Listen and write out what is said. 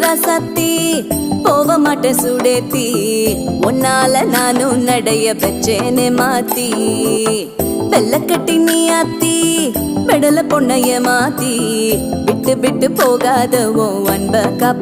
ராசாத்தி போக மாட்டேன் சுடேத்தி உன்னால நானும் நடைய பெற்றேனே மாத்தி வெள்ள கட்டி நீ ஆத்தி பெடல பொண்ணைய மாத்தி விட்டு விட்டு போகாத உன் அன்ப காப்பா